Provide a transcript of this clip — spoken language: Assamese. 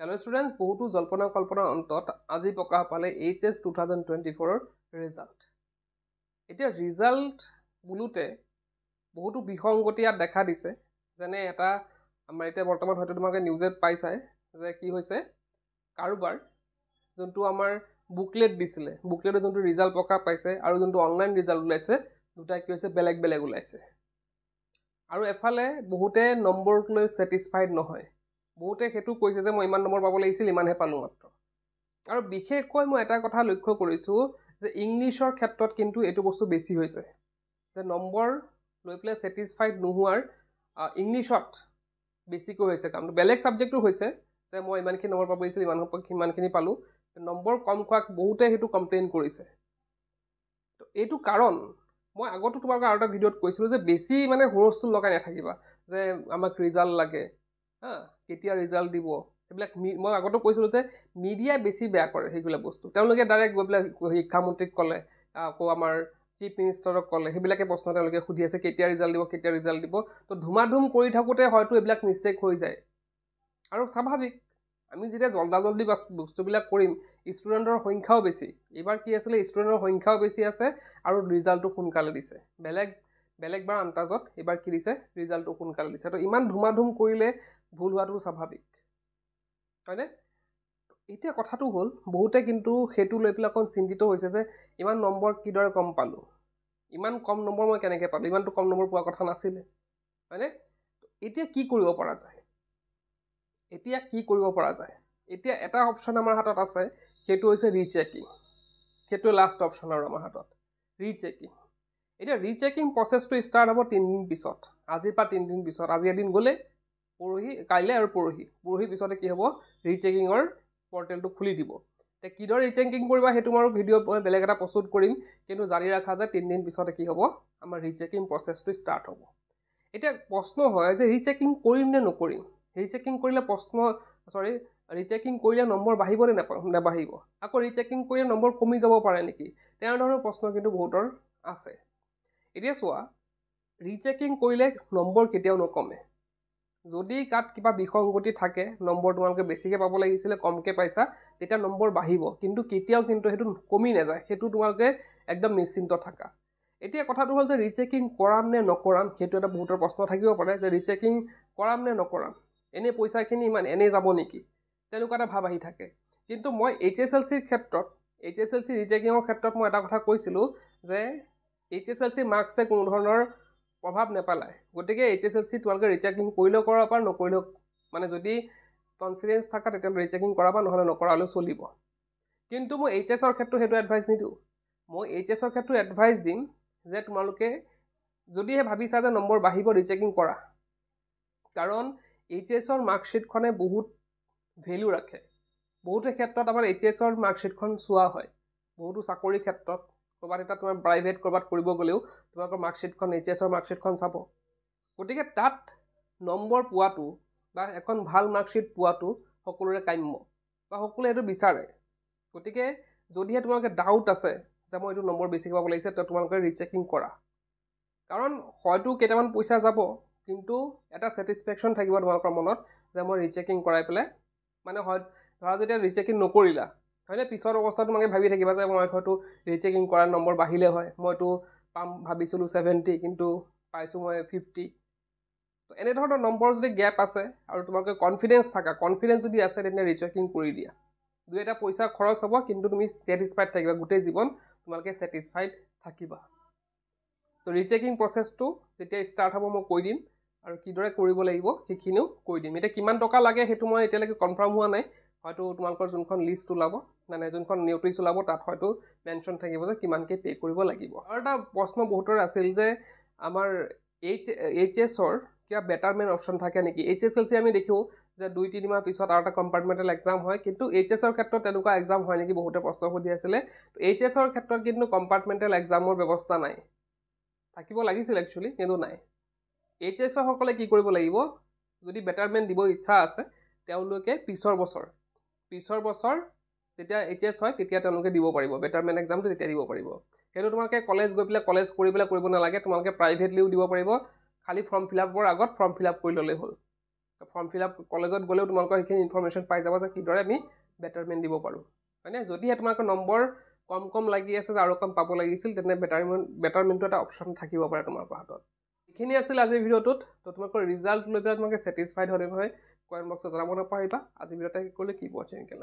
Hello students, বহুতো জল্পনা কল্পনা অন্তত আজি প্ৰকাশ পালে HS 2024 ৰিজাল্ট। এতিয়া ৰিজাল্ট বুলুতে বহুতো বিসংগতি দেখা দিছে, যেনে এটা আমাৰ এতিয়া বৰ্তমান হয়তো তোমালোকে নিউজত পাইছাই যে কি হৈছে কাৰোবাৰ যোনটো আমাৰ বুকলেট দিছিলে, বুকলেটৰ যোনটো ৰিজাল্ট প্ৰকাশ পাইছে আৰু যোনটো অনলাইন ৰিজাল্ট ওলাইছে, দুটা কি হৈছে বেলেগ বেলেগ ওলাইছে। আৰু এফালে বহুতে নম্বৰক লৈ ছেটিছফাইড নহয়, বহুতে সেইটো কৈছে যে মই ইমান নম্বৰ পাব লাগিছিল, ইমানহে পালোঁ মাত্ৰ। আৰু বিশেষকৈ মই এটা কথা লক্ষ্য কৰিছোঁ যে ইংলিছৰ ক্ষেত্ৰত কিন্তু এইটো বস্তু বেছি হৈছে, যে নম্বৰ লৈ পেলাই ছেটিছফাইড নোহোৱাৰ ইংলিছত বেছিকৈ হৈছে কামটো। বেলেগ ছাবজেক্টটো হৈছে যে মই ইমানখিনি নম্বৰ পাব লাগিছিল, ইমানখিনি পালোঁ, নম্বৰ কম খোৱাক বহুতে সেইটো কমপ্লেইন কৰিছে। তো এইটো কাৰণ মই আগতো তোমালোকৰ আৰু এটা ভিডিঅ'ত কৈছিলোঁ যে বেছি মানে হুৰস্থুল লগাই নাথাকিবা যে আমাক ৰিজাল্ট লাগে, কেতিয়া ৰিজাল্ট দিব, সেইবিলাক মই আগতো কৈছিলোঁ যে মিডিয়াই বেছি বেয়া কৰে সেইবিলাক বস্তু। তেওঁলোকে ডাইৰেক্ট গৈ পেলাই শিক্ষামন্ত্ৰীক ক'লে, আকৌ আমাৰ চিফ মিনিষ্টাৰক ক'লে, সেইবিলাকে প্ৰশ্ন তেওঁলোকে সুধি আছে কেতিয়া ৰিজাল্ট দিব, কেতিয়া ৰিজাল্ট দিব। তো ধুমাধুম কৰি থাকোঁতে হয়তো এইবিলাক মিষ্টেক হৈ যায়। আৰু স্বাভাৱিক, আমি যেতিয়া জল্দি বস্তুবিলাক কৰিম, ষ্টুডেণ্টৰ সংখ্যাও বেছি। এইবাৰ কি আছিলে, ষ্টুডেণ্টৰ সংখ্যাও বেছি আছে আৰু ৰিজাল্টটো সোনকালে দিছে। বেলেগ বাৰ আন্তাজত এইবাৰ কি দিছে, ৰিজাল্টটো সোনকালে দিছে। তো ইমান ধুমাধুম কৰিলে ভুল হোৱাটো স্বাভাৱিক, হয়নে? এতিয়া কথাটো হ'ল বহুতে কিন্তু সেইটো লৈ পেলাই অকণ চিন্তিত হৈছে যে ইমান নম্বৰ কিদৰে কম পালোঁ, ইমান কম নম্বৰ মই কেনেকৈ পালোঁ, ইমানটো কম নম্বৰ পোৱাৰ কথা নাছিলে, হয়নে? এতিয়া কি কৰিব পৰা যায়? এতিয়া এটা অপশ্যন আমাৰ হাতত আছে, সেইটো হৈছে ৰিচেকিং। সেইটোৱে লাষ্ট অপশ্যন আৰু আমাৰ হাতত, ৰিচেকিং। এতিয়া ৰিচেকিং প্ৰচেছটো ষ্টাৰ্ট হ'ব 3 দিন পিছত, আজিৰ পৰা 3 দিন পিছত। আজি এদিন গ'লে কাইলৈ আৰু পৰহি পিছতে কি হ'ব, ৰিচেকিঙৰ পৰ্টেলটো খুলি দিব। এতিয়া কিদৰে ৰিচেকিং কৰিবা সেইটো মই ভিডিঅ' মই বেলেগ এটা প্ৰস্তুত কৰিম, কিন্তু জানি ৰাখা যে 3 দিন পিছতে কি হ'ব, আমাৰ ৰিচেকিং প্ৰচেছটো ষ্টাৰ্ট হ'ব। এতিয়া প্ৰশ্ন হয় যে ৰিচেকিং কৰিম নে নকৰিম? ৰিচেকিং কৰিলে নম্বৰ বাঢ়িব নে নাবাঢ়িব? আকৌ ৰিচেকিং কৰিলে নম্বৰ কমি যাব পাৰে নেকি? তেনেধৰণৰ প্ৰশ্ন কিন্তু বহুতৰ আছে। এতিয়া চোৱা, ৰিচেকিং কৰিলে নম্বৰ কেতিয়াও নকমে। যদি তাত কিবা বিসংগতি থাকে, নম্বৰ তোমালোকে বেছিকৈ পাব লাগিছিলে, কমকৈ পাইছা, তেতিয়া নম্বৰ বাঢ়িব, কিন্তু কেতিয়াও কিন্তু সেইটো কমি নাযায়। সেইটো তোমালোকে একদম নিশ্চিন্ত থাকা। এতিয়া কথাটো হ'ল যে ৰিচেকিং কৰাম নে নকৰাম, সেইটো এটা বহুতৰ প্ৰশ্ন থাকিব পাৰে যে ৰিচেকিং কৰাম নে নকৰাম, এনেই পইচাখিনি ইমান এনেই যাব নেকি, তেনেকুৱা এটা ভাৱ আহি থাকে। কিন্তু মই HSLCৰ ক্ষেত্ৰত, HSLC ৰিচেকিঙৰ ক্ষেত্ৰত মই এটা কথা কৈছিলোঁ যে HSLC মাৰ্কছে কোনো ধৰণৰ প্ৰভাৱ নেপেলায়। গতিকে HSLC তোমালোকে ৰিচেকিং কৰিলেও কৰাব পাৰা, নকৰিলেও, মানে যদি কনফিডেঞ্চ থাকা তেতিয়াহ'লে ৰিচেকিং কৰাবা, নহ'লে নকৰালেও চলিব। কিন্তু মই HSৰ ক্ষেত্ৰত সেইটো এডভাইচ নিদিওঁ। মই HSৰ ক্ষেত্ৰত এডভাইচ দিম যে তোমালোকে যদিহে ভাবিছা যে নম্বৰ বাঢ়িব, ৰিচেকিং কৰা। কাৰণ HSৰ মাৰ্কশ্বিটখনে বহুত ভেলু ৰাখে। বহুতো ক্ষেত্ৰত আমাৰ HSৰ মাৰ্কশ্বিটখন চোৱা হয়, বহুতো চাকৰিৰ ক্ষেত্ৰত, ক'ৰবাত এটা তোমাৰ প্ৰাইভেট ক'ৰবাত কৰিব গ'লেও তোমালোকৰ মাৰ্কশ্বিটখন, HSৰ মাৰ্কশ্বিটখন চাব। গতিকে তাত নম্বৰ পোৱাটো বা এখন ভাল মাৰ্কশ্বিট পোৱাটো সকলোৰে কাম্য, বা সকলোৱে সেইটো বিচাৰে। গতিকে যদিহে তোমালোকে ডাউট আছে যে মই এইটো নম্বৰ বেছিকৈ পাব লাগিছে, তেতিয়া তোমালোকে ৰিচেকিং কৰা। কাৰণ হয়তো কেইটামান পইচা যাব, কিন্তু এটা ছেটিছফেকশ্যন থাকিব তোমালোকৰ মনত যে মই ৰিচেকিং কৰাই পেলাই, মানে হয় ধৰা যেতিয়া ৰিচেকিং নকৰিলা, হয়নে, পিছৰ অৱস্থাত তোমালোকে ভাবি থাকিবা যে মই হয়তো ৰিচেকিং কৰাৰ নম্বৰ বাঢ়িলে হয়, মইতো পাম ভাবিছিলোঁ 70, কিন্তু পাইছোঁ মই 50। তো এনেধৰণৰ নম্বৰ যদি গেপ আছে আৰু তোমালোকে কনফিডেঞ্চ যদি আছে, তেতিয়া ৰিচেকিং কৰি দিয়া। 2 পইচা খৰচ হ'ব, কিন্তু তুমি ছেটিছফাইড থাকিবা, গোটেই জীৱন তোমালোকে ছেটিছফাইড থাকিবা। তো ৰিচেকিং প্ৰচেছটো যেতিয়া ষ্টাৰ্ট হ'ব মই কৈ দিম, আৰু কিদৰে কৰিব লাগিব সেইখিনিও কৈ দিম। এতিয়া কিমান টকা লাগে সেইটো মই এতিয়ালৈকে কনফাৰ্ম হোৱা নাই, হয়তো তোমালোকৰ যোনখন লিষ্ট ওলাব, মানে যোনখন ন'টিচ ওলাব, তাত হয়তো মেনশ্যন থাকিব যে কিমানকৈ পে' কৰিব লাগিব। আৰু এটা প্ৰশ্ন বহুতৰ আছিল যে আমাৰ HSৰ কিবা বেটাৰমেণ্ট অপশ্যন থাকে নেকি? HSLC আমি দেখোঁ যে 2-3 মাহ পিছত আৰু এটা কম্পাৰ্টমেণ্টেল এক্সাম হয়, কিন্তু HSৰ ক্ষেত্ৰত তেনেকুৱা এক্সাম হয় নেকি বহুতে প্ৰশ্ন সুধি আছিলে। HSৰ ক্ষেত্ৰত কিন্তু কম্পাৰ্টমেণ্টেল এক্সামৰ ব্যৱস্থা নাই, থাকিব লাগিছিল একচুৱেলি, কিন্তু নাই। HSৰ সকলে কি কৰিব লাগিব, যদি বেটাৰমেণ্ট দিব ইচ্ছা আছে, তেওঁলোকে পিছৰ বছৰ যেতিয়া HS হয় তেতিয়া তেওঁলোকে দিব পাৰিব, বেটাৰমেণ্ট এক্সামটো তেতিয়া দিব পাৰিব। সেইটো তোমালোকে কলেজ গৈ পেলাই কলেজ কৰিব নালাগে, তোমালোকে প্ৰাইভেটলিও দিব পাৰিব, খালি ফৰ্ম ফিল আপৰ আগত ফৰ্ম ফিল আপ কৰি ল'লেই হ'ল, ফৰ্ম ফিল আপ কলেজত গ'লেও তোমালোকৰ সেইখিনি ইনফৰ্মেশ্যন পাই যাবা যে কিদৰে আমি বেটাৰমেণ্ট দিব পাৰোঁ হয়নে যদিহে তোমালোকৰ নম্বৰ কম লাগি আছে যে আৰু কম পাব লাগিছিল তেনে বেটাৰমেণ্টটো এটা অপশ্যন থাকিব পাৰে তোমালোকৰ হাতত এইখিনি আছিল আজিৰ ভিডিঅ'টোত তো তোমালোকৰ ৰিজাল্ট লৈ পেলাই তোমালোকে ছেটিছফাইড হ'লে নহয় কমেণ্ট বক্সত জনাব নাপাহৰিবা আজিৰ ভিডিঅ'তে কৰিলে কি ৱাচিং কেলা